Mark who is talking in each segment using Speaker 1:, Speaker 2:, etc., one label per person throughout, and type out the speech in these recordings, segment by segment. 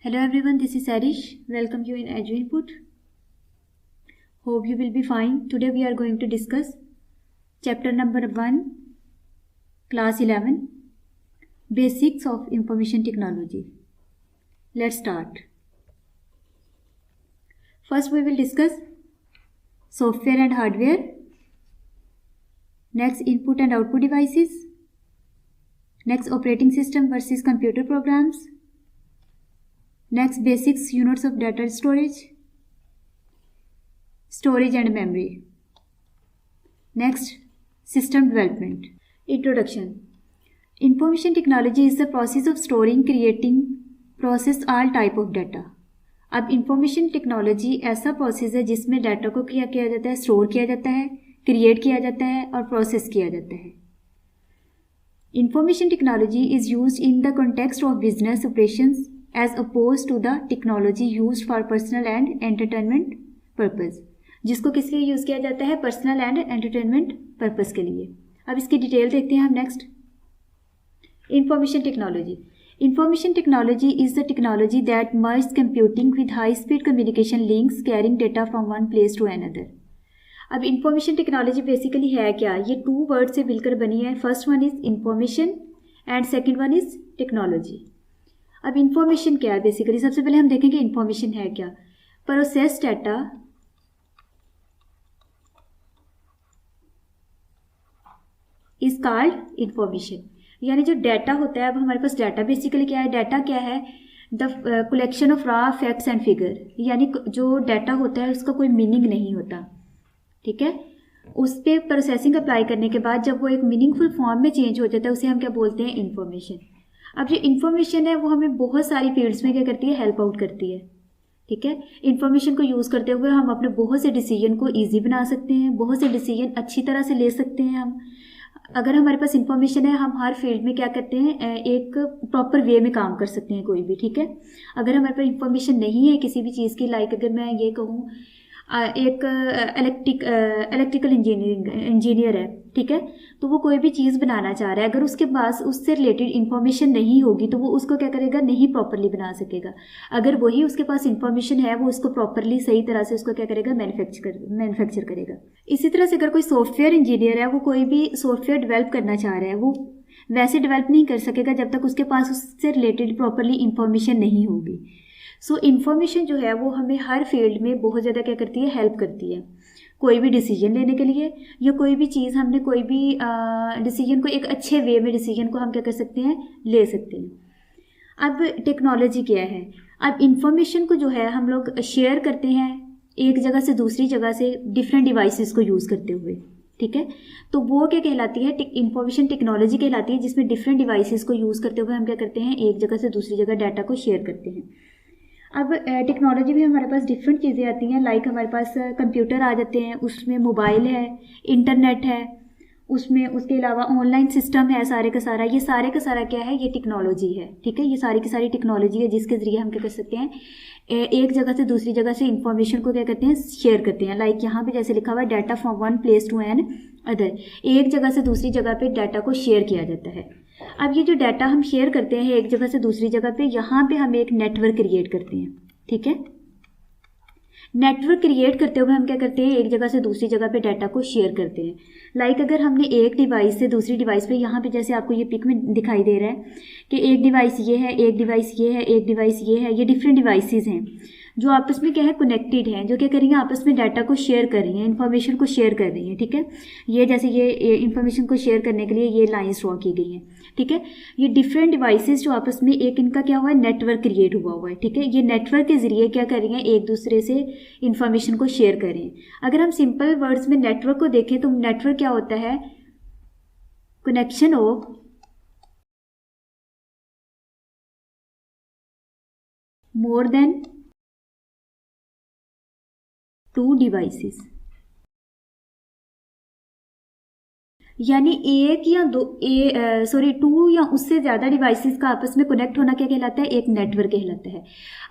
Speaker 1: Hello everyone, this is Arish. Welcome you in Edu Input. Hope you will be fine. Today we are going to discuss chapter number 1, class 11, Basics of Information Technology. Let's start. First we will discuss software and hardware. Next, input and output devices. Next, operating system versus computer programs. Next, basics units of data storage and memory. Next, system development. Introduction. Information technology is the process of storing, creating, process all type of data. अब information technology ऐसा process है जिसमें data को क्या किया जाता है, store किया जाता है, क्रिएट किया जाता है और प्रोसेस किया जाता है. Information technology is used in the context of business operations as opposed to the technology used for personal and entertainment purpose, जिसको किस लिए यूज़ किया जाता है, पर्सनल एंड एंटरटेनमेंट पर्पस के लिए. अब इसकी डिटेल देखते हैं हम. Next, information technology. Information technology is the technology that merge computing with high speed communication links carrying data from one place to another. अब इंफॉर्मेशन टेक्नोलॉजी बेसिकली है क्या, ये 2 वर्ड से मिलकर बनी है. First one is information and second one is technology. अब information क्या है बेसिकली, सबसे पहले हम देखेंगे इंफॉर्मेशन है क्या. Process data is called information. यानी जो डाटा होता है, अब हमारे पास डाटा बेसिकली क्या है, डाटा क्या है, the collection of raw facts and figure. यानी जो डाटा होता है उसका कोई मीनिंग नहीं होता, ठीक है. उस पर प्रोसेसिंग अप्लाई करने के बाद जब वो एक मीनिंगफुल फॉर्म में चेंज हो जाता है उसे हम क्या बोलते हैं, इंफॉर्मेशन. अब जो इन्फॉर्मेशन है वो हमें बहुत सारी फील्ड्स में क्या करती है, हेल्प आउट करती है, ठीक है. इन्फॉर्मेशन को यूज़ करते हुए हम अपने बहुत से डिसीजन को इजी बना सकते हैं, बहुत से डिसीजन अच्छी तरह से ले सकते हैं हम. अगर हमारे पास इन्फॉर्मेशन है हम हर फील्ड में क्या करते हैं, एक प्रॉपर वे में काम कर सकते हैं कोई भी, ठीक है. अगर हमारे पास इन्फॉर्मेशन नहीं है किसी भी चीज़ की, लाइक अगर मैं ये कहूँ एक इलेक्ट्रिकल इंजीनियर है, ठीक है, तो वो कोई भी चीज़ बनाना चाह रहा है, अगर उसके पास उससे रिलेटेड इन्फॉर्मेशन नहीं होगी तो वो उसको क्या करेगा, नहीं प्रॉपरली बना सकेगा. अगर वही उसके पास इन्फॉर्मेशन है वो उसको प्रॉपरली सही तरह से उसको क्या करेगा, मैन्युफैक्चर करेगा. इसी तरह से अगर कोई सॉफ्टवेयर इंजीनियर है, वो कोई भी सॉफ्टवेयर डेवलप करना चाह रहा है, वो वैसे डेवलप नहीं कर सकेगा जब तक उसके पास उससे रिलेटेड प्रॉपरली इन्फॉर्मेशन नहीं होगी. सो इन्फॉर्मेशन जो है वो हमें हर फील्ड में बहुत ज़्यादा क्या करती है, हेल्प करती है. कोई भी डिसीजन लेने के लिए या कोई भी चीज़, हमने कोई भी डिसीजन को एक अच्छे वे में डिसीजन को हम क्या कर सकते हैं, ले सकते हैं. अब टेक्नोलॉजी क्या है, अब इंफॉर्मेशन को जो है हम लोग शेयर करते हैं एक जगह से दूसरी जगह से डिफरेंट डिवाइसेस को यूज़ करते हुए, ठीक है. तो वो क्या कहलाती है, इंफॉर्मेशन टेक्नोलॉजी कहलाती है, जिसमें डिफरेंट डिवाइसेस को यूज़ करते हुए हम क्या करते हैं, एक जगह से दूसरी जगह डाटा को शेयर करते हैं. अब टेक्नोलॉजी में हमारे पास डिफरेंट चीज़ें आती हैं, लाइक हमारे पास कंप्यूटर आ जाते हैं, उसमें मोबाइल है, इंटरनेट है, उसमें उसके अलावा ऑनलाइन सिस्टम है, सारे का सारा, ये सारे का सारा क्या है, ये टेक्नोलॉजी है, ठीक है. ये सारी की सारी टेक्नोलॉजी है जिसके ज़रिए हम क्या कर सकते हैं, एक जगह से दूसरी जगह से इंफॉर्मेशन को क्या करते हैं, शेयर करते हैं. लाइक यहाँ पे जैसे लिखा हुआ है, data from one place to another, एक जगह से दूसरी जगह पे डाटा को शेयर किया जाता है. अब ये जो डाटा हम शेयर करते हैं एक जगह से दूसरी जगह पे, यहाँ पे हम एक नेटवर्क क्रिएट करते हैं, ठीक है. नेटवर्क क्रिएट करते हुए हम क्या करते हैं, एक जगह से दूसरी जगह पे डाटा को शेयर करते हैं. लाइक अगर हमने एक डिवाइस से दूसरी डिवाइस पे, यहाँ पे जैसे आपको ये पिक में दिखाई दे रहा है कि एक डिवाइस ये है, एक डिवाइस ये है, एक डिवाइस ये है, ये डिफरेंट डिवाइसेस हैं जो आपस में क्या है, कनेक्टेड हैं, जो क्या कर रही हैं, आपस में डाटा को शेयर कर रही हैं, इन्फॉर्मेशन को शेयर कर रही हैं, ठीक है. ये जैसे ये इन्फॉर्मेशन को शेयर करने के लिए ये लाइन्स ड्रॉ की गई हैं, ठीक है. ये डिफरेंट डिवाइसेस जो आपस में एक इनका क्या हुआ है, नेटवर्क क्रिएट हुआ है, ठीक है. ये नेटवर्क के जरिए क्या कर रही हैं, एक दूसरे से इन्फॉर्मेशन को शेयर कर रहे हैं. अगर हम सिंपल वर्ड्स में नेटवर्क को देखें तो नेटवर्क क्या होता है, connection of more than 2 devices. यानी एक या 2 या उससे ज़्यादा डिवाइसेस का आपस में कनेक्ट होना क्या कहलाता है, एक नेटवर्क कहलाता है.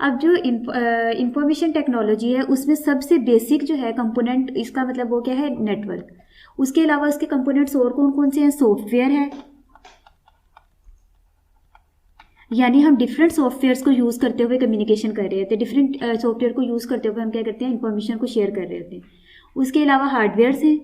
Speaker 1: अब जो इंफॉर्मेशन टेक्नोलॉजी है उसमें सबसे बेसिक जो है कंपोनेंट, इसका मतलब वो क्या है, नेटवर्क. उसके अलावा उसके कंपोनेंट्स और कौन कौन से हैं, सॉफ्टवेयर है, यानी हम डिफरेंट सॉफ्टवेयर्स को यूज़ करते हुए कम्युनिकेशन कर रहे होते हैं, डिफरेंट सॉफ्टवेयर को यूज़ करते हुए हम क्या करते हैं, इंफॉर्मेशन को शेयर कर रहे होते हैं। उसके अलावा हार्डवेयर्स हैं।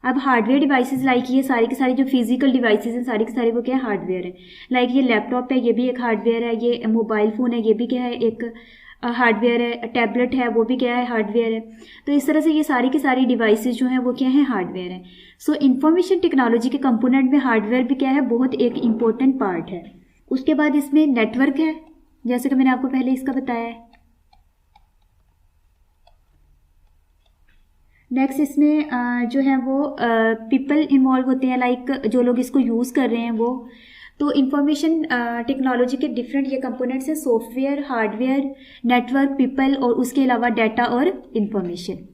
Speaker 1: अब हार्डवेयर डिवाइसेस लाइक ये सारी की सारी जो फिजिकल डिवाइसेस हैं सारी की सारी वो क्या है, हार्डवेयर है। लाइक ये लैपटॉप है, ये भी एक हार्डवेयर है। ये मोबाइल फ़ोन है, ये भी क्या है, एक हार्डवेयर है। टैबलेट है, वो भी क्या है, हार्डवेयर है। तो इस तरह से ये सारी की सारी डिवाइसेस जो हैं वो क्या है, हार्डवेयर है। सो इंफॉर्मेशन टेक्नोलॉजी के कंपोनेंट में हार्डवेयर भी क्या है, बहुत एक इम्पोर्टेंट पार्ट है। उसके बाद इसमें नेटवर्क है, जैसे कि मैंने आपको पहले इसका बताया है। नेक्स्ट इसमें जो है वो पीपल इन्वॉल्व होते हैं, लाइक जो लोग इसको यूज़ कर रहे हैं वो। तो इंफॉर्मेशन टेक्नोलॉजी के डिफरेंट ये कंपोनेंट्स हैं, सॉफ्टवेयर, हार्डवेयर, नेटवर्क, पीपल और उसके अलावा डाटा और इंफॉर्मेशन।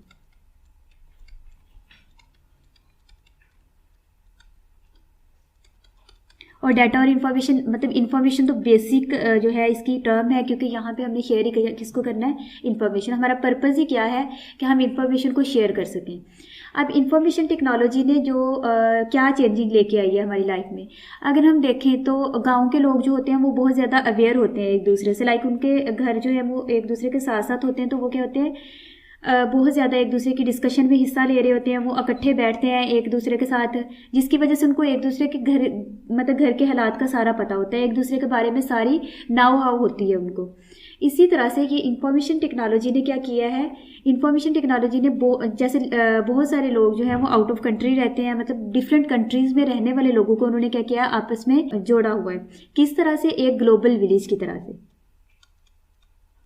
Speaker 1: और डाटा और इन्फॉर्मेशन मतलब इन्फॉर्मेशन तो बेसिक जो है इसकी टर्म है, क्योंकि यहाँ पे हमने शेयर ही किसको करना है, इन्फॉर्मेशन। हमारा पर्पज़ ही क्या है कि हम इन्फॉर्मेशन को शेयर कर सकें। अब इन्फॉर्मेशन टेक्नोलॉजी ने जो क्या चेंजिंग लेके आई है हमारी लाइफ में, अगर हम देखें तो गांव के लोग जो होते हैं वो बहुत ज़्यादा अवेयर होते हैं एक दूसरे से। लाइक उनके घर जो है वो एक दूसरे के साथ साथ होते हैं, तो वो क्या होते हैं, बहुत ज़्यादा एक दूसरे की डिस्कशन में हिस्सा ले रहे होते हैं। वो इकट्ठे बैठते हैं एक दूसरे के साथ, जिसकी वजह से उनको एक दूसरे के घर मतलब घर के हालात का सारा पता होता है, एक दूसरे के बारे में सारी नाव हाव होती है उनको। इसी तरह से ये इंफॉर्मेशन टेक्नोलॉजी ने क्या किया है, इंफॉर्मेशन टेक्नोलॉजी ने जैसे बहुत सारे लोग जो हैं वो आउट ऑफ कंट्री रहते हैं, मतलब डिफरेंट कंट्रीज़ में रहने वाले लोगों को उन्होंने क्या किया, आपस में जोड़ा हुआ है। किस तरह से, एक ग्लोबल विलेज की तरह से,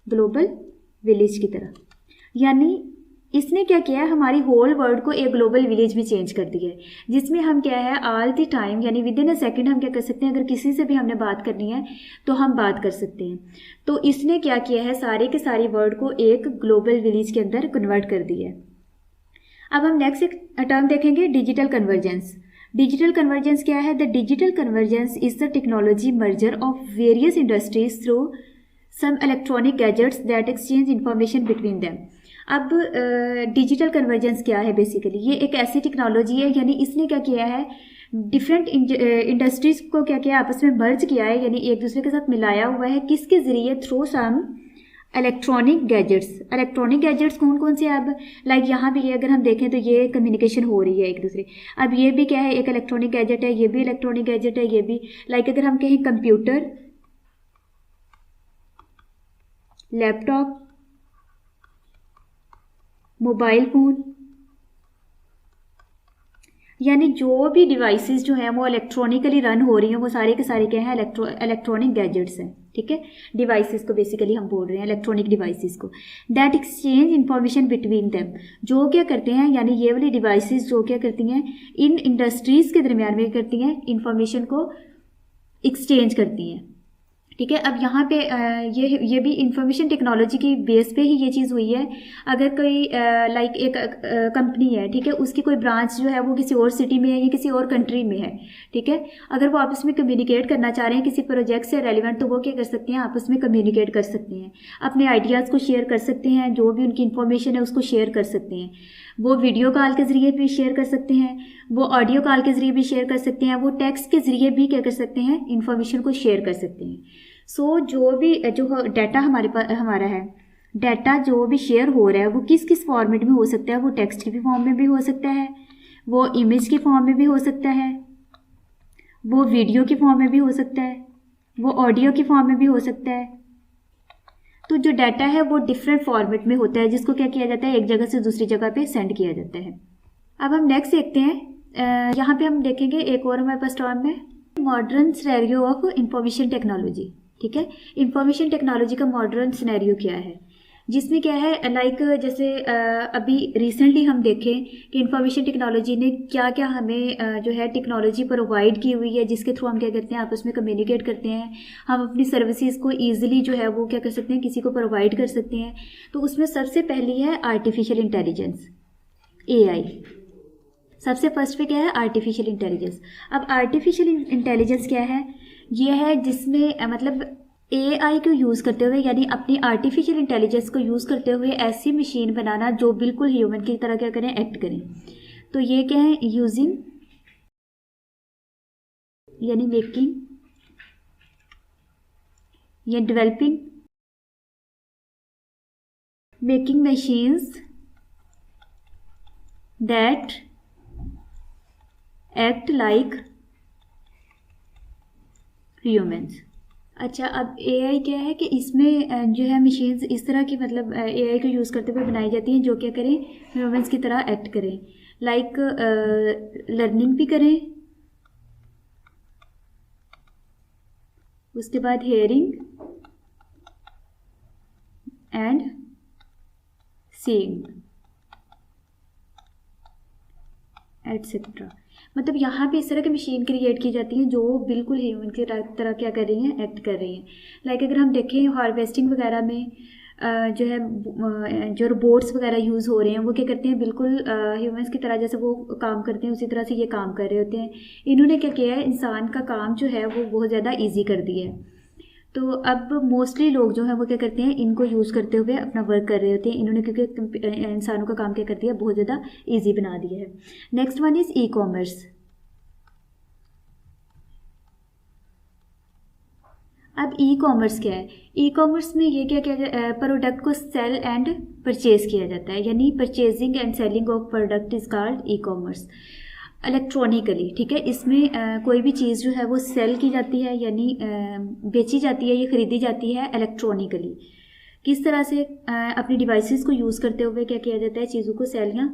Speaker 1: ग्लोबल विलेज की तरह। यानी इसने क्या किया है, हमारी होल वर्ल्ड को एक ग्लोबल विलेज में चेंज कर दिया है, जिसमें हम क्या है, ऑल द टाइम यानी विद इन अ सेकेंड हम क्या कर सकते हैं, अगर किसी से भी हमने बात करनी है तो हम बात कर सकते हैं। तो इसने क्या किया है, सारे के सारी वर्ल्ड को एक ग्लोबल विलेज के अंदर कन्वर्ट कर दिया है। अब हम नेक्स्ट एक टर्म देखेंगे, डिजिटल कन्वर्जेंस। डिजिटल कन्वर्जेंस क्या है, the digital convergence is the technology merger of various industries through some electronic gadgets that exchange information between them. अब डिजिटल कन्वर्जेंस क्या है, बेसिकली ये एक ऐसी टेक्नोलॉजी है, यानी इसने क्या किया है, डिफरेंट इंडस्ट्रीज को क्या किया, आपस में मर्ज किया है, यानी एक दूसरे के साथ मिलाया हुआ है। किसके ज़रिए, through some electronic gadgets. Electronic gadgets कौन कौन से, अब लाइक यहाँ भी अगर हम देखें तो ये कम्युनिकेशन हो रही है एक दूसरे। अब ये भी क्या है, एक इलेक्ट्रॉनिक गैजेट है, ये भी इलेक्ट्रॉनिक गैजेट है, ये भी। लाइक अगर हम कहें कंप्यूटर, लैपटॉप, मोबाइल फ़ोन, यानी जो भी डिवाइसेस जो हैं वो इलेक्ट्रॉनिकली रन हो रही हैं, वो सारे के सारे क्या हैं, इलेक्ट्रॉनिक गैजेट्स हैं। ठीक है, डिवाइसेस को बेसिकली हम बोल रहे हैं, इलेक्ट्रॉनिक डिवाइसेस को। That exchange information between them, जो क्या करते हैं, यानी ये वाली डिवाइसेस जो क्या करती हैं, इन इंडस्ट्रीज़ के दरमियान में करती हैं, इंफॉर्मेशन को एक्सचेंज करती हैं। ठीक है, अब यहाँ पे ये भी इंफॉर्मेशन टेक्नोलॉजी की बेस पे ही ये चीज़ हुई है। अगर कोई लाइक एक कंपनी है, ठीक है, उसकी कोई ब्रांच जो है वो किसी और सिटी में है या किसी और कंट्री में है, ठीक है, अगर वो आपस में कम्युनिकेट करना चाह रहे हैं किसी प्रोजेक्ट से रेलिवेंट, तो वो क्या कर सकते हैं, आपस में कम्युनिकेट कर सकते हैं, अपने आइडियाज़ को शेयर कर सकते हैं, जो भी उनकी इन्फॉर्मेशन है उसको शेयर कर सकते हैं। वो वीडियो कॉल के ज़रिए भी शेयर कर सकते हैं, वो ऑडियो कॉल के ज़रिए भी शेयर कर सकते हैं, वो टेक्स्ट के ज़रिए भी क्या कर सकते हैं, इन्फॉर्मेशन को शेयर कर सकते हैं। सो जो डाटा हमारा है, डाटा जो भी शेयर हो रहा है वो किस किस फॉर्मेट में हो सकता है, वो टेक्स्ट की फॉर्म में भी हो सकता है, वो इमेज की फॉर्म में भी हो सकता है, वो वीडियो की फॉर्म में भी हो सकता है, वो ऑडियो की फॉर्म में भी हो सकता है। तो जो डाटा है वो डिफरेंट फॉर्मेट में होता है, जिसको क्या किया जाता है, एक जगह से दूसरी जगह पे सेंड किया जाता है। अब हम नेक्स्ट देखते हैं, यहाँ पे हम देखेंगे एक और हमारे पास टर्म है, modern scenario of information technology. ठीक है, इंफॉर्मेशन टेक्नोलॉजी का मॉडर्न सिनेरियो क्या है, जिसमें क्या है, लाइक जैसे अभी रिसेंटली हम देखें कि इंफॉर्मेशन टेक्नोलॉजी ने क्या क्या हमें जो है टेक्नोलॉजी प्रोवाइड की हुई है, जिसके थ्रू हम क्या करते हैं, आपस में कम्युनिकेट करते हैं, हम अपनी सर्विसेज को ईजिली जो है वो क्या कर सकते हैं, किसी को प्रोवाइड कर सकते हैं। तो उसमें सबसे पहली है आर्टिफिशियल इंटेलिजेंस, AI। सबसे फर्स्ट पे क्या है, आर्टिफिशियल इंटेलिजेंस। अब आर्टिफिशियल इंटेलिजेंस क्या है, ये है जिसमें मतलब AI को यूज़ करते हुए, यानी अपनी आर्टिफिशियल इंटेलिजेंस को यूज़ करते हुए ऐसी मशीन बनाना जो बिल्कुल ह्यूमन की तरह क्या करें, एक्ट करें। तो ये क्या है, यूजिंग यानी मेकिंग या developing, making machines that act like humans. अच्छा, अब एआई क्या है कि इसमें जो है मशीन्स इस तरह की मतलब एआई को यूज़ करते हुए बनाई जाती हैं जो क्या करें, ह्यूमंस की तरह एक्ट करें, लाइक लर्निंग भी करें, उसके बाद हेयरिंग एंड सीइंग एटसेट्रा। मतलब यहाँ पे इस तरह की मशीन क्रिएट की जाती हैं जो बिल्कुल ह्यूमन की तरह क्या कर रही हैं, एक्ट कर रही हैं। लाइक अगर हम देखें हार्वेस्टिंग वगैरह में जो है जो रोबोट्स वगैरह यूज़ हो रहे हैं वो क्या करते हैं, बिल्कुल ह्यूमंस की तरह जैसे वो काम करते हैं उसी तरह से ये काम कर रहे होते हैं। इन्होंने क्या किया है, इंसान का काम जो है वो बहुत ज़्यादा ईजी कर दिया है। तो अब मोस्टली लोग जो हैं वो क्या करते हैं, इनको यूज़ करते हुए अपना वर्क कर रहे होते हैं इन्होंने, क्योंकि इंसानों का काम क्या कर दिया, बहुत ज़्यादा ईजी बना दिया है। Next one is e commerce. अब ई कॉमर्स क्या है, ई कॉमर्स में ये क्या किया, प्रोडक्ट को सेल एंड परचेज किया जाता है, यानी purchasing and selling of product is called e commerce electronically. ठीक है, इसमें कोई भी चीज़ जो है वो सेल की जाती है, यानी बेची जाती है या ख़रीदी जाती है इलेक्ट्रॉनिकली। किस तरह से अपनी डिवाइसेस को यूज़ करते हुए क्या किया जाता है, चीज़ों को सेल या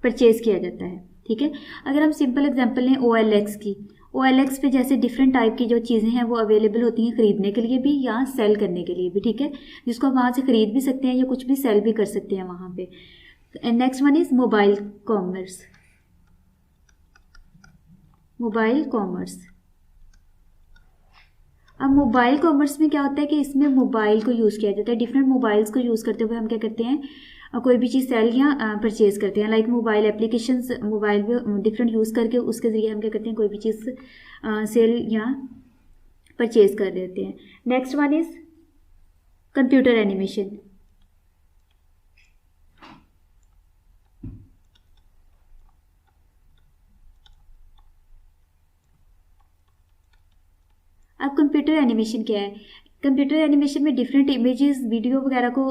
Speaker 1: परचेज़ किया जाता है। ठीक है, अगर हम सिंपल एग्जांपल लें OLX की, OLX पे जैसे डिफरेंट टाइप की जो चीज़ें हैं वो अवेलेबल होती हैं ख़रीदने के लिए भी या सेल करने के लिए भी। ठीक है, जिसको आप वहाँ से ख़रीद भी सकते हैं या कुछ भी सेल भी कर सकते हैं वहाँ पे। Next one is mobile commerce. Mobile commerce, अब मोबाइल कॉमर्स में क्या होता है कि इसमें मोबाइल को यूज़ किया जाता है, डिफरेंट मोबाइल्स को यूज़ करते हुए हम क्या करते हैं, कोई भी चीज़ सेल या परचेज़ करते हैं। लाइक मोबाइल एप्लीकेशंस, मोबाइल भी डिफरेंट यूज़ करके उसके ज़रिए हम क्या करते हैं, कोई भी चीज़ सेल या परचेज़ कर रहे होते हैं। Next one is computer animation. अब कंप्यूटर एनिमेशन क्या है, कंप्यूटर एनिमेशन में डिफरेंट इमेजेस, वीडियो वगैरह को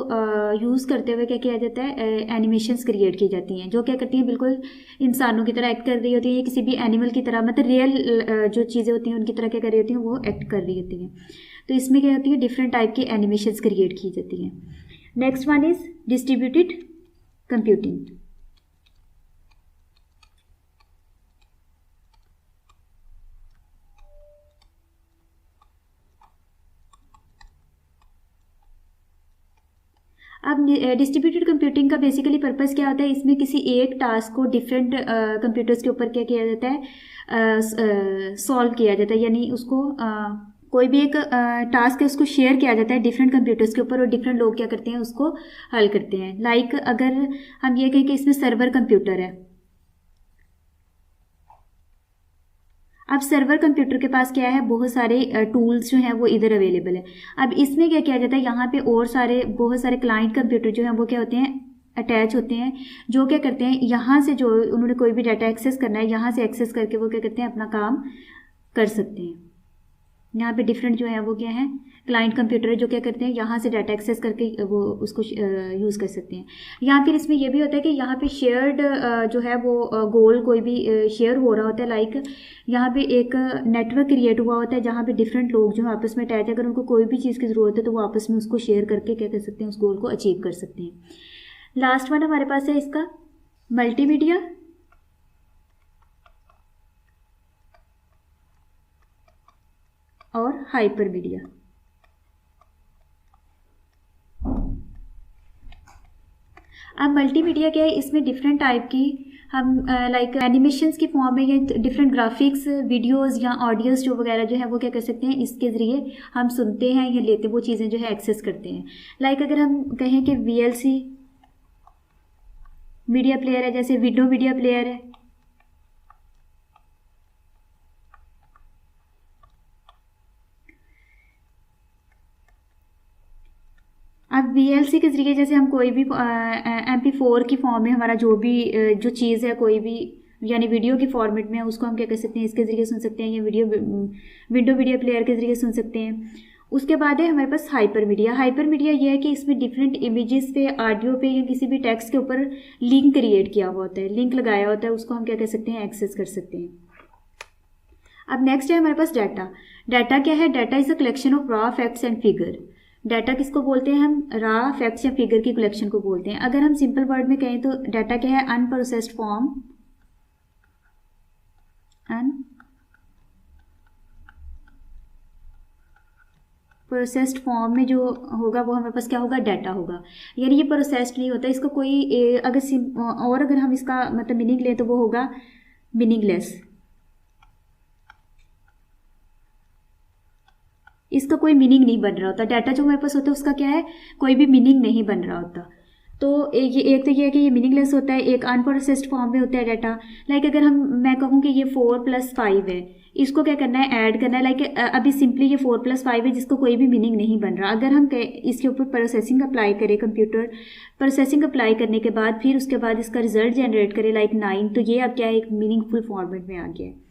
Speaker 1: यूज़ करते हुए क्या किया जाता है, एनिमेशंस क्रिएट की जाती हैं जो क्या करती हैं, बिल्कुल इंसानों की तरह एक्ट कर रही होती हैं या किसी भी एनिमल की तरह, मतलब रियल जो चीज़ें होती हैं उनकी तरह क्या कर रही होती हैं, वो एक्ट कर रही होती हैं। तो इसमें क्या होती है, डिफरेंट टाइप की एनिमेशंस क्रिएट की जाती हैं। Next one is distributed computing. अब डिस्ट्रीब्यूटेड कंप्यूटिंग का बेसिकली पर्पस क्या होता है, इसमें किसी एक टास्क को डिफरेंट कंप्यूटर्स के ऊपर क्या किया जाता है, सॉल्व किया जाता है, यानी उसको कोई भी एक टास्क है उसको शेयर किया जाता है डिफरेंट कंप्यूटर्स के ऊपर और डिफरेंट लोग क्या करते हैं, उसको हल करते हैं। लाइक अगर हम ये कहें कि इसमें सर्वर कंप्यूटर है, अब सर्वर कंप्यूटर के पास क्या है, बहुत सारे टूल्स जो हैं वो इधर अवेलेबल है। अब इसमें क्या किया जाता है, यहाँ पे और सारे बहुत सारे क्लाइंट कंप्यूटर जो हैं वो क्या होते हैं, अटैच होते हैं, जो क्या करते हैं, यहाँ से जो उन्होंने कोई भी डाटा एक्सेस करना है यहाँ से एक्सेस करके वो क्या करते हैं, अपना काम कर सकते हैं। यहाँ पे डिफरेंट जो है वो क्या है, क्लाइंट कंप्यूटर जो क्या करते हैं, यहाँ से डाटा एक्सेस करके वो उसको यूज़ कर सकते हैं। यहाँ फिर इसमें ये भी होता है कि यहाँ पे शेयर्ड जो है वो गोल कोई भी शेयर हो रहा होता है। लाइक यहाँ पे एक नेटवर्क क्रिएट हुआ होता है जहाँ पे डिफरेंट लोग जो आपस में अटैच है, अगर उनको कोई भी चीज़ की ज़रूरत है तो वो आपस में उसको शेयर करके क्या कर सकते हैं, उस गोल को अचीव कर सकते हैं। लास्ट वन हमारे पास है इसका मल्टीमीडिया। और हाइपर मीडिया। अब मल्टीमीडिया क्या है, इसमें डिफरेंट टाइप की हम लाइक एनिमेशंस की फॉर्म में या डिफरेंट ग्राफिक्स, वीडियोस या ऑडियोस जो वगैरह जो है वो क्या कर सकते हैं, इसके ज़रिए हम सुनते हैं या लेते वो चीज़ें जो है एक्सेस करते हैं। लाइक अगर हम कहें कि VLC मीडिया प्लेयर है, जैसे विडो मीडिया प्लेयर है, अब VLC के ज़रिए जैसे हम कोई भी MP4 की फॉर्म में हमारा जो भी जो चीज़ है, कोई भी यानी वीडियो के फॉर्मेट में, उसको हम क्या कर सकते हैं, इसके ज़रिए सुन सकते हैं, या विंडो वीडियो प्लेयर के ज़रिए सुन सकते हैं। उसके बाद है हमारे पास हाइपर मीडिया। हाइपर मीडिया ये है कि इसमें डिफरेंट इमेजेस पे, ऑडियो पे या किसी भी टेक्स्ट के ऊपर लिंक क्रिएट किया हुआ होता है, लिंक लगाया होता है, उसको हम क्या कर सकते हैं, एक्सेस कर सकते हैं। अब नेक्स्ट है हमारे पास डाटा। डाटा क्या है? Data is a collection of raw facts and figure. Data किसको बोलते हैं हम? रॉ फैक्ट्स या फिगर की कलेक्शन को बोलते हैं। अगर हम सिंपल वर्ड में कहें तो डाटा क्या है? अनप्रोसेस्ड फॉर्म, प्रोसेस्ड फॉर्म में जो होगा वो हमारे पास क्या होगा? डाटा होगा। यानी ये प्रोसेस्ड नहीं होता, इसका कोई अगर हम इसका मतलब मीनिंग लें तो वो होगा मीनिंगलेस। इसका कोई मीनिंग नहीं बन रहा होता। डाटा जो हमारे पास होता है उसका क्या है? कोई भी मीनिंग नहीं बन रहा होता। तो एक तो ये है कि ये मीनिंगलेस होता है, एक अनप्रोसेस्ड फॉर्म में होता है डाटा। लाइक अगर मैं कहूँ कि ये 4 + 5 है, इसको क्या करना है? ऐड करना है। लाइक अभी सिंपली ये 4 + 5 है जिसको कोई भी मीनिंग नहीं बन रहा। अगर हम इसके ऊपर प्रोसेसिंग अप्लाई करें, कंप्यूटर प्रोसेसिंग अप्लाई करने के बाद फिर उसके बाद इसका रिजल्ट जनरेट करें लाइक 9, तो ये अब क्या है? एक मीनिंगफुल फॉर्मेट में आ गया है।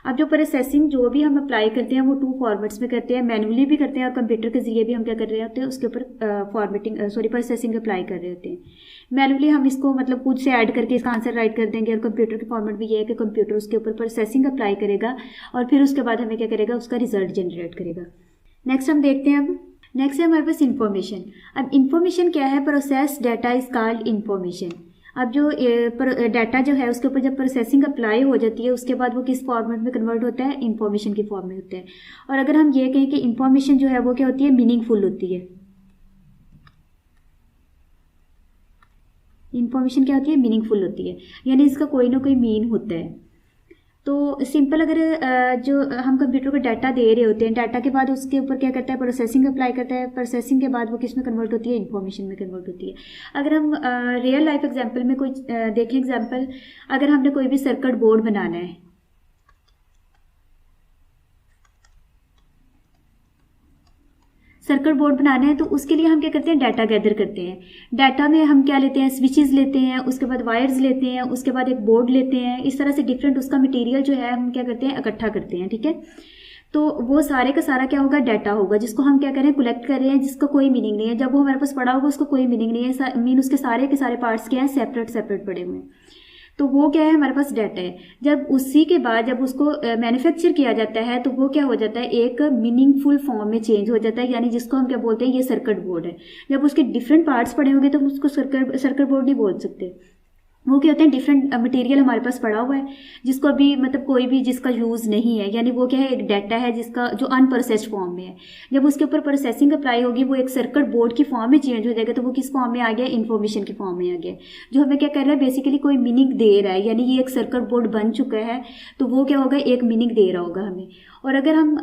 Speaker 1: अब जो प्रोसेसिंग जो भी हम अप्लाई करते हैं वो 2 फॉर्मेट्स में करते हैं, मैनुअली भी करते हैं और कंप्यूटर के जरिए भी हम क्या कर रहे होते हैं, उसके ऊपर प्रोसेसिंग अप्लाई कर रहे होते हैं। मैनुअली हम इसको मतलब खुद से ऐड करके इसका आंसर राइट कर देंगे, और कंप्यूटर के फॉर्मेट भी ये है कि कंप्यूटर उसके ऊपर प्रोसेसिंग अप्लाई करेगा और फिर उसके बाद हमें क्या करेगा? उसका रिजल्ट जनरेट करेगा। नेक्स्ट हम देखते हैं। अब नेक्स्ट है हमारे पास इन्फॉर्मेशन। अब इन्फॉर्मेशन क्या है? Process data is called information. अब जो डाटा जो है उसके ऊपर जब प्रोसेसिंग अप्लाई हो जाती है उसके बाद वो किस फॉर्मेट में कन्वर्ट होता है? इन्फॉर्मेशन की फॉर्म में होता है। और अगर हम ये कहें कि इन्फॉर्मेशन जो है वो क्या होती है? मीनिंगफुल होती है। इन्फॉर्मेशन क्या होती है? मीनिंगफुल होती है, यानी इसका कोई ना कोई मीन होता है। तो सिंपल अगर जो हम कंप्यूटर को डाटा दे रहे होते हैं, डाटा के बाद उसके ऊपर क्या करता है? प्रोसेसिंग अप्लाई करता है। प्रोसेसिंग के बाद वो किस में कन्वर्ट होती है? इन्फॉर्मेशन में कन्वर्ट होती है। अगर हम रियल लाइफ एग्जांपल में कोई देखें एग्जांपल, अगर हमने कोई भी सर्किट बोर्ड बनाना है, सर्किट बोर्ड बनाना है तो उसके लिए हम क्या करते हैं? डाटा गैदर करते हैं। डाटा में हम क्या लेते हैं? स्विचेस लेते हैं, उसके बाद वायर्स लेते हैं, उसके बाद एक बोर्ड लेते हैं। इस तरह से डिफरेंट उसका मटेरियल जो है हम क्या करते हैं? इकट्ठा करते हैं। ठीक है, तो वो सारे का सारा क्या होगा? डाटा होगा, जिसको हम क्या करें? कलेक्ट कर रहे हैं, जिसका कोई मीनिंग नहीं है। जब वो हमारे पास पड़ा होगा उसको कोई मीनिंग नहीं है, मीन उसके सारे के सारे पार्ट्स क्या हैं? सेपरेट पड़े हुए हैं। तो वो क्या है? हमारे पास डाटा है। जब उसी के बाद जब उसको मैन्युफैक्चर किया जाता है तो वो क्या हो जाता है? एक मीनिंगफुल फॉर्म में चेंज हो जाता है, यानी जिसको हम क्या बोलते हैं? ये सर्किट बोर्ड है। जब उसके डिफरेंट पार्ट्स पड़े होंगे तो उसको सर्किट बोर्ड नहीं बोल सकते। वो क्या होते हैं? डिफरेंट मटेरियल हमारे पास पड़ा हुआ है जिसको अभी मतलब कोई भी जिसका यूज़ नहीं है, यानी वो क्या है? एक डाटा है जिसका जो अनप्रोसेस्ड फॉर्म में है। जब उसके ऊपर प्रोसेसिंग अप्लाई होगी वो एक सर्किट बोर्ड की फॉर्म में चेंज हो जाएगा, तो वो किस फॉर्म में आ गया? इन्फॉर्मेशन की फॉर्म में आ गया, जो हमें क्या कर रहा है? बेसिकली कोई मीनिंग दे रहा है, यानी ये एक सर्किट बोर्ड बन चुका है तो वो क्या होगा? एक मीनिंग दे रहा होगा हमें। और अगर हम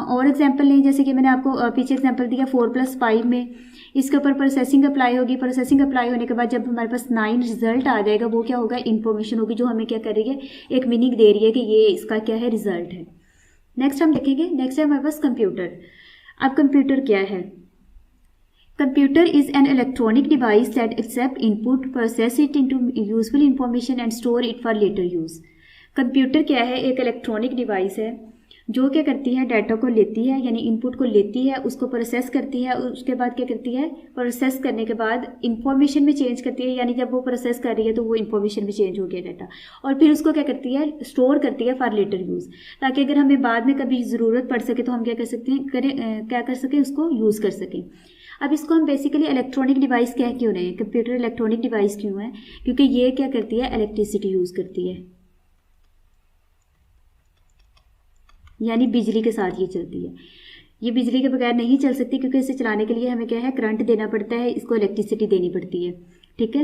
Speaker 1: और एग्जाम्पल लें, जैसे कि मैंने आपको पीछे एग्जाम्पल दिया 4 + 5 में, इसके ऊपर प्रोसेसिंग अप्लाई होगी। प्रोसेसिंग अप्लाई होने के बाद जब हमारे पास 9 रिजल्ट आ जाएगा वो क्या होगा? इन्फॉर्मेशन होगी, जो हमें क्या कर रही है? एक मीनिंग दे रही है कि ये इसका क्या है? रिजल्ट है। नेक्स्ट हम देखेंगे। नेक्स्ट है हमारे पास कंप्यूटर। अब कंप्यूटर क्या है? Computer is an electronic device that accept input, process it into useful information and store it for later use. Computer क्या है? एक इलेक्ट्रॉनिक डिवाइस है जो क्या करती है? डाटा को लेती है, यानी इनपुट को लेती है, उसको प्रोसेस करती है, उसके बाद क्या करती है? प्रोसेस करने के बाद इंफॉर्मेशन में चेंज करती है, यानी जब वो प्रोसेस कर रही है तो वो इंफॉर्मेशन में चेंज हो गया डाटा, और फिर उसको क्या करती है? स्टोर करती है फॉर लेटर यूज़, ताकि अगर हमें बाद में कभी ज़रूरत पड़ सके तो हम क्या कर सकते हैं? क्या कर सकें? उसको यूज़ कर सकें। अब इसको हम बेसिकली इलेक्ट्रॉनिक डिवाइस कह क्यों रहे हैं? कंप्यूटर इलेक्ट्रॉनिक डिवाइस क्यों है? क्योंकि ये क्या करती है? इलेक्ट्रिसिटी यूज़ करती है, यानी बिजली के साथ ये चलती है। ये बिजली के बगैर नहीं चल सकती, क्योंकि इसे चलाने के लिए हमें क्या है? करंट देना पड़ता है, इसको इलेक्ट्रिसिटी देनी पड़ती है। ठीक है,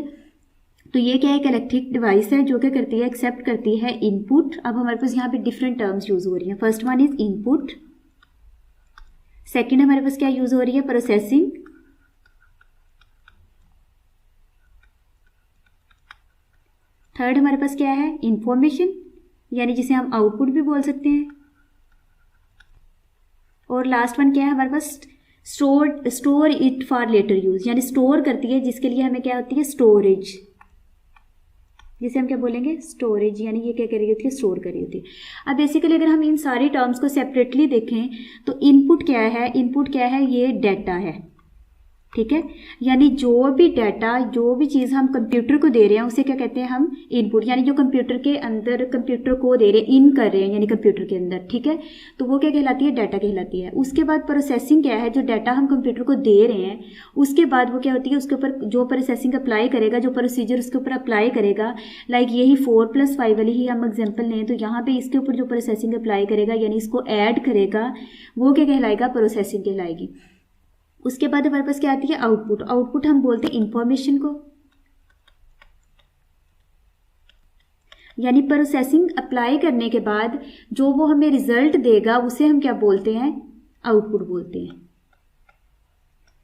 Speaker 1: तो ये क्या है? एक इलेक्ट्रिक डिवाइस है जो क्या करती है? एक्सेप्ट करती है इनपुट। अब हमारे पास यहाँ पे डिफरेंट टर्म्स यूज हो रही हैं। First one is input, second हमारे पास क्या यूज हो रही है? प्रोसेसिंग, थर्ड हमारे पास क्या है? इंफॉर्मेशन, यानी जिसे हम आउटपुट भी बोल सकते हैं, और लास्ट वन क्या है हमारे पास? Store it for later use, यानी स्टोर करती है, जिसके लिए हमें क्या होती है? स्टोरेज, जिसे हम क्या बोलेंगे, स्टोरेज, यानी ये क्या कर रही होती है, स्टोर कर रही होती है। अब बेसिकली अगर हम इन सारी टर्म्स को सेपरेटली देखें तो इनपुट क्या है, इनपुट क्या है, ये डाटा है, ठीक है। यानी जो भी डाटा, जो भी चीज़ हम कंप्यूटर को दे रहे हैं उसे क्या कहते हैं हम, इनपुट, यानी जो कंप्यूटर के अंदर कंप्यूटर को दे रहे हैं, इन कर रहे हैं यानी कंप्यूटर के अंदर, ठीक है, तो वो क्या कहलाती है, डाटा कहलाती है। उसके बाद प्रोसेसिंग क्या है, जो डाटा हम कंप्यूटर को दे रहे हैं उसके बाद वो क्या होती है, उसके ऊपर जो प्रोसेसिंग अप्लाई करेगा, जो प्रोसीजर उसके ऊपर अप्लाई करेगा, लाइक यही 4+5 वाली ही हम एग्जाम्पल लें तो यहाँ पे इसके ऊपर जो प्रोसेसिंग अप्लाई करेगा यानी इसको ऐड करेगा, वो क्या कहलाएगा, प्रोसेसिंग कहलाएगी। उसके बाद हमारे पास क्या आती है, आउटपुट। आउटपुट हम बोलते हैं इंफॉर्मेशन को, यानी प्रोसेसिंग अप्लाई करने के बाद जो वो हमें रिजल्ट देगा उसे हम क्या बोलते हैं, आउटपुट बोलते हैं।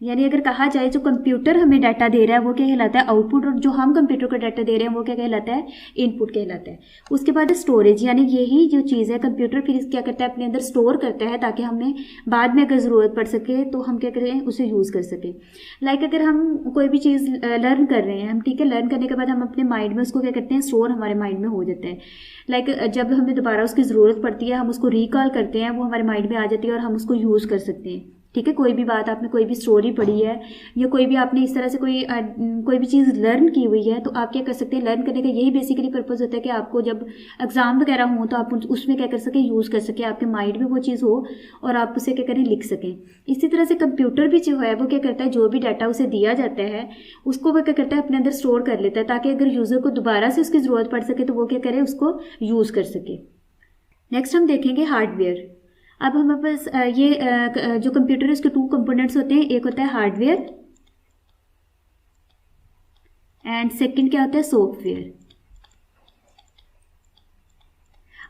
Speaker 1: यानी अगर कहा जाए जो कंप्यूटर हमें डाटा दे रहा है वो क्या कहलाता है, आउटपुट, और जो हम कंप्यूटर को डाटा दे रहे हैं वो क्या कहलाता है, इनपुट कहलाता है। उसके बाद स्टोरेज, यानी यही जो चीज़ है कंप्यूटर फिर क्या करता है, अपने अंदर स्टोर करता है ताकि हमें बाद में अगर ज़रूरत पड़ सके तो हम क्या करें, उसे यूज़ कर सकें। लाइक अगर हम कोई भी चीज़ लर्न कर रहे हैं हम, ठीक है, लर्न करने के बाद हम अपने माइंड में उसको क्या करते हैं, स्टोर हमारे माइंड में हो जाता है। लाइक जब हमें दोबारा उसकी ज़रूरत पड़ती है हम उसको रिकॉल करते हैं, वो हमारे माइंड में आ जाती है और हम उसको यूज़ कर सकते हैं, ठीक है। कोई भी बात आपने कोई भी स्टोरी पढ़ी है या कोई भी आपने इस तरह से कोई भी चीज़ लर्न की हुई है तो आप क्या कर सकते हैं, लर्न करने का यही बेसिकली पर्पज़ होता है कि आपको जब एग्जाम वगैरह हो तो आप उसमें क्या कर सकें, यूज़ कर सकें, आपके माइंड में वो चीज़ हो और आप उसे क्या करें, लिख सकें। इसी तरह से कंप्यूटर भी जो है वो क्या करता है, जो भी डाटा उसे दिया जाता है उसको वो क्या करता है, अपने अंदर स्टोर कर लेता है ताकि अगर यूज़र को दोबारा से उसकी ज़रूरत पड़ सके तो वो क्या करे, उसको यूज़ कर सके। नेक्स्ट हम देखेंगे हार्डवेयर। अब हमारे पास ये जो कंप्यूटर है उसके 2 कंपोनेंट्स होते हैं, एक होता है हार्डवेयर एंड सेकंड क्या होता है, सॉफ्टवेयर।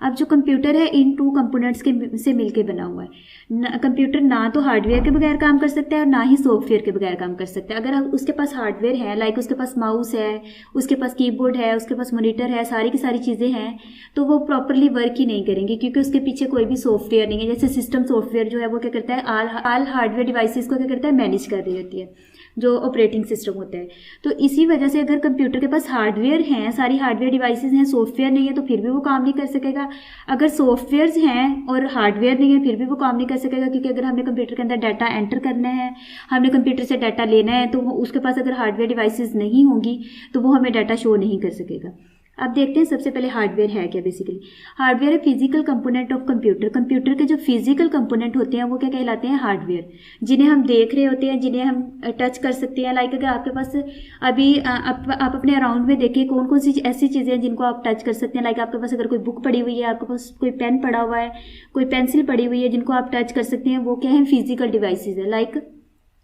Speaker 1: अब जो कंप्यूटर है इन 2 कंपोनेंट्स के से मिलके बना हुआ है। कंप्यूटर ना तो हार्डवेयर के बगैर काम कर सकता है और ना ही सॉफ्टवेयर के बगैर काम कर सकता है। अगर उसके पास हार्डवेयर है, लाइक उसके पास माउस है, उसके पास कीबोर्ड है, उसके पास मॉनिटर है, सारी की सारी चीज़ें हैं, तो वो प्रॉपरली वर्क ही नहीं करेंगे क्योंकि उसके पीछे कोई भी सॉफ्टवेयर नहीं है। जैसे सिस्टम सॉफ्टवेयर जो है वो क्या करता है, ऑल हार्डवेयर डिवाइसेस को क्या करता है, मैनेज कर रही होती है, जो ऑपरेटिंग सिस्टम होता है। तो इसी वजह से अगर कंप्यूटर के पास हार्डवेयर हैं, सारी हार्डवेयर डिवाइसेस हैं, सॉफ्टवेयर नहीं है तो फिर भी वो काम नहीं कर सकेगा। अगर सॉफ्टवेयर्स हैं और हार्डवेयर नहीं है फिर भी वो काम नहीं कर सकेगा, क्योंकि अगर हमने कंप्यूटर के अंदर डाटा एंटर करना है, हमने कंप्यूटर से डाटा लेना है, तो उसके पास अगर हार्डवेयर डिवाइसेस नहीं होंगी तो वो हमें डाटा शो नहीं कर सकेगा। अब देखते हैं सबसे पहले हार्डवेयर है क्या। बेसिकली हार्डवेयर है physical component of computer. Computer के जो फिजिकल कंपोनेंट होते हैं वो क्या कहलाते हैं, हार्डवेयर, जिन्हें हम देख रहे होते हैं, जिन्हें हम टच कर सकते हैं। लाइक अगर आपके पास अभी आप अपने अराउंड में देखिए कौन कौन सी ऐसी चीज़ें हैं जिनको आप टच कर सकते हैं। लाइक आपके पास अगर कोई बुक पड़ी हुई है, आपके पास कोई पेन पड़ा हुआ है, कोई पेंसिल पड़ी हुई है, जिनको आप टच कर सकते हैं, वो क्या है, फिजिकल डिवाइसेज है। लाइक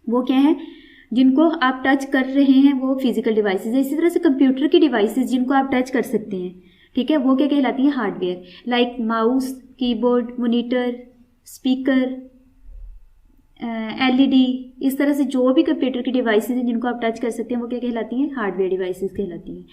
Speaker 1: वो क्या है, जिनको आप टच कर रहे हैं वो फिजिकल डिवाइसेज है। इसी तरह से कंप्यूटर की डिवाइसेज जिनको आप टच कर सकते हैं, ठीक है, वो क्या कहलाती है, hardware. Like mouse, keyboard, monitor, speaker, LED, इस तरह से जो भी कंप्यूटर की डिवाइसेज हैं जिनको आप टच कर सकते हैं वो क्या कहलाती हैं, हार्डवेयर डिवाइसेज कहलाती हैं।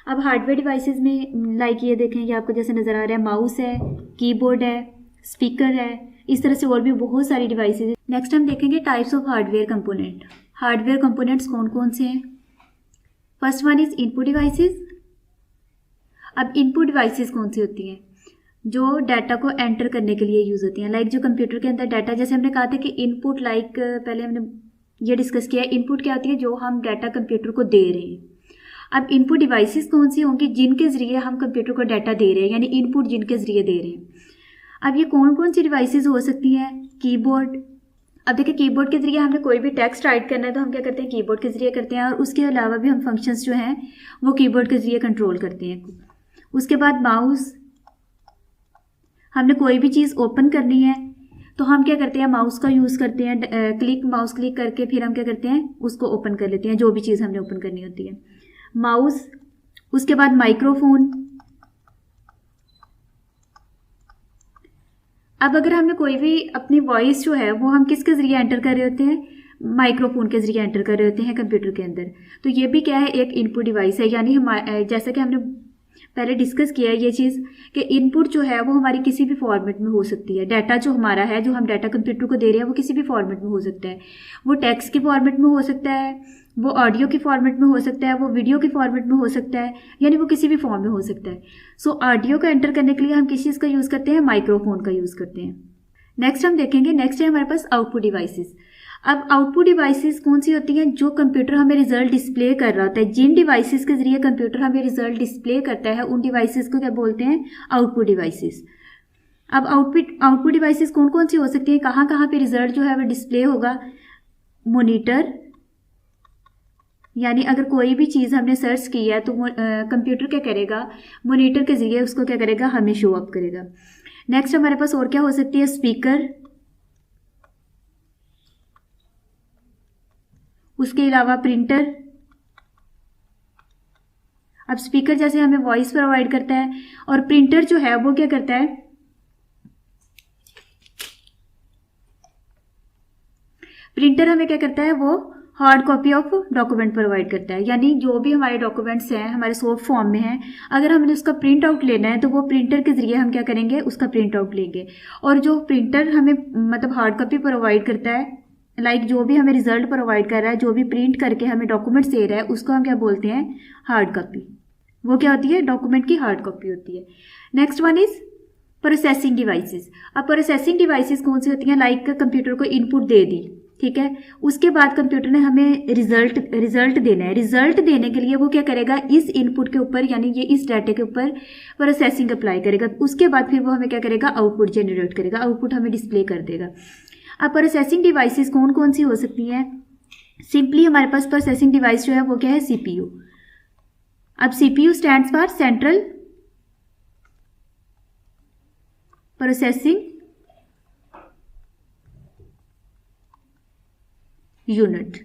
Speaker 1: अब हार्डवेयर डिवाइसेज में लाइक ये देखें, ये आपको जैसे नज़र आ रहा है, माउस है, कीबोर्ड है, स्पीकर है, इस तरह से और भी बहुत सारी डिवाइसेज। नेक्स्ट हम देखेंगे types of hardware component. Hardware components कौन कौन से हैं। First one is input devices. अब इनपुट डिवाइसेस कौन सी होती हैं, जो डाटा को एंटर करने के लिए यूज़ होती हैं। लाइक जो कंप्यूटर के अंदर डाटा, जैसे हमने कहा था कि इनपुट, लाइक पहले हमने ये डिस्कस किया, इनपुट क्या होती है, जो हम डाटा कंप्यूटर को दे रहे हैं। अब इनपुट डिवाइसेस कौन सी होंगी, जिनके ज़रिए हम कंप्यूटर को डाटा दे रहे हैं, यानी इनपुट जिनके ज़रिए दे रहे हैं। अब ये कौन कौन सी डिवाइसेस हो सकती हैं, कीबोर्ड। अब देखिए कीबोर्ड के जरिए हमें कोई भी टेक्स्ट राइट करना है तो हम क्या करते हैं, कीबोर्ड के जरिए करते हैं, और उसके अलावा भी हम फंक्शंस जो हैं वो कीबोर्ड के जरिए कंट्रोल करते हैं। उसके बाद माउस, हमने कोई भी चीज़ ओपन करनी है तो हम क्या करते हैं, माउस का यूज़ करते हैं, माउस क्लिक करके फिर हम क्या करते हैं, उसको ओपन कर लेते हैं, जो भी चीज़ हमने ओपन करनी होती है, माउस। उसके बाद माइक्रोफोन। अब अगर हमने कोई भी अपनी वॉइस जो है वो हम किसके ज़रिए एंटर कर रहे होते हैं, माइक्रोफोन के ज़रिए एंटर कर रहे होते हैं कंप्यूटर के अंदर, तो ये भी क्या है, एक इनपुट डिवाइस है। यानी हम जैसा कि हमने पहले डिस्कस किया है ये चीज़ कि इनपुट जो है वो हमारी किसी भी फॉर्मेट में हो सकती है। डाटा जो हमारा है, जो हम डाटा कंप्यूटर को दे रहे हैं, वो किसी भी फॉर्मेट में हो सकता है। वो टेक्स्ट की फॉर्मेट में हो सकता है, वो ऑडियो की फॉर्मेट में हो सकता है, वो वीडियो की फॉर्मेट में हो सकता है, यानी वो किसी भी फॉर्म में हो सकता है। सो ऑडियो को एंटर करने के लिए हम किस चीज़ का यूज़ करते हैं? माइक्रोफोन का यूज़ करते हैं। नेक्स्ट हम देखेंगे, नेक्स्ट है हमारे पास आउटपुट डिवाइसेस। अब आउटपुट डिवाइसेस कौन सी होती हैं? जो कंप्यूटर हमें रिजल्ट डिस्प्ले कर रहा होता है, जिन डिवाइसेस के जरिए कंप्यूटर हमें रिजल्ट डिस्प्ले करता है, उन डिवाइसेस को क्या बोलते हैं? Output devices. अब आउटपुट डिवाइसेस कौन कौन सी हो सकती हैं? कहाँ कहाँ पे रिजल्ट जो है वो डिस्प्ले होगा? मॉनिटर, यानी अगर कोई भी चीज़ हमने सर्च की है तो कंप्यूटर क्या करेगा? मॉनिटर के जरिए उसको क्या करेगा? हमें शो अप करेगा। नेक्स्ट हमारे पास और क्या हो सकती है? स्पीकर, उसके अलावा प्रिंटर। अब स्पीकर जैसे हमें वॉइस प्रोवाइड करता है, और प्रिंटर जो है वो क्या करता है? प्रिंटर हमें क्या करता है? वो hard copy of document provide करता है, यानी जो भी हमारे डॉक्यूमेंट्स हैं हमारे सॉफ्ट फॉर्म में हैं, अगर हमें उसका प्रिंट आउट लेना है तो वो प्रिंटर के जरिए हम क्या करेंगे? उसका प्रिंट आउट लेंगे। और जो प्रिंटर हमें मतलब हार्ड कॉपी प्रोवाइड करता है, लाइक जो भी हमें रिजल्ट प्रोवाइड कर रहा है, जो भी प्रिंट करके हमें डॉक्यूमेंट्स दे रहा है, उसको हम क्या बोलते हैं? Hard copy. वो क्या होती है? डॉक्यूमेंट की हार्ड कॉपी होती है। Next one is processing devices. अब प्रोसेसिंग डिवाइसेस कौन सी होती हैं? लाइक कंप्यूटर को इनपुट दे दी, ठीक है, उसके बाद कंप्यूटर ने हमें रिजल्ट देना है। रिजल्ट देने के लिए वो क्या करेगा? इस इनपुट के ऊपर, यानी ये इस डाटा के ऊपर प्रोसेसिंग अप्लाई करेगा। उसके बाद फिर वो हमें क्या करेगा? आउटपुट जनरेट करेगा, आउटपुट हमें डिस्प्ले कर देगा। अब प्रोसेसिंग डिवाइसेस कौन कौन सी हो सकती हैं? सिंपली हमारे पास प्रोसेसिंग डिवाइस जो है वो क्या है? सीपीयू। अब CPU stands for central processing unit.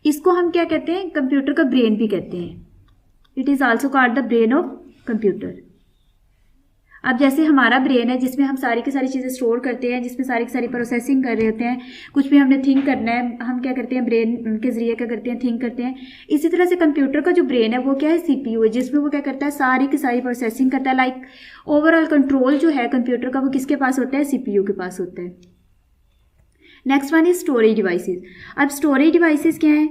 Speaker 1: इसको हम क्या कहते हैं? कंप्यूटर का ब्रेन भी कहते हैं। It is also called the brain of computer. अब जैसे हमारा ब्रेन है जिसमें हम सारी की सारी चीज़ें स्टोर करते हैं, जिसमें सारी की सारी प्रोसेसिंग कर रहे होते हैं, कुछ भी हमने थिंक करना है, हम क्या करते हैं? ब्रेन के जरिए क्या करते हैं? थिंक करते हैं। इसी तरह से कंप्यूटर का जो ब्रेन है वो क्या है? सीपीयू है, जिसमें वो क्या करता है? सारी की सारी प्रोसेसिंग करता है। लाइक ओवरऑल कंट्रोल जो है कंप्यूटर का वो किसके पास होता है? सीपीयू के पास होता है। Next one is storage devices. अब स्टोरेज डिवाइसेस क्या है?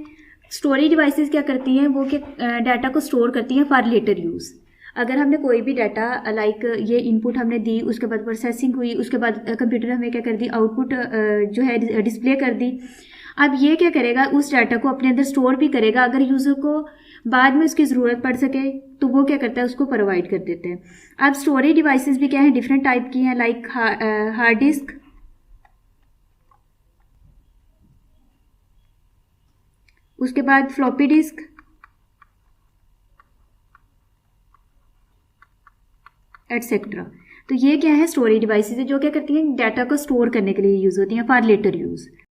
Speaker 1: स्टोरेज डिवाइसेस क्या करती हैं? वो क्या डाटा को स्टोर करती हैं फॉर लेटर यूज़। अगर हमने कोई भी डाटा लाइक ये इनपुट हमने दी, उसके बाद प्रोसेसिंग हुई, उसके बाद कंप्यूटर हमें क्या कर दी? आउटपुट जो है डिस्प्ले कर दी। अब ये क्या करेगा? उस डाटा को अपने अंदर स्टोर भी करेगा। अगर यूज़र को बाद में उसकी ज़रूरत पड़ सके तो वो क्या करता है? उसको प्रोवाइड कर देते हैं। अब स्टोरेज डिवाइसेस भी क्या है? डिफरेंट टाइप की हैं, लाइक हार्ड डिस्क, उसके बाद फ्लॉपी डिस्क, एटसेट्रा। तो ये क्या है? स्टोरेज डिवाइसेस है जो क्या करती हैं? डाटा को स्टोर करने के लिए यूज़ होती हैं फॉर लेटर यूज़।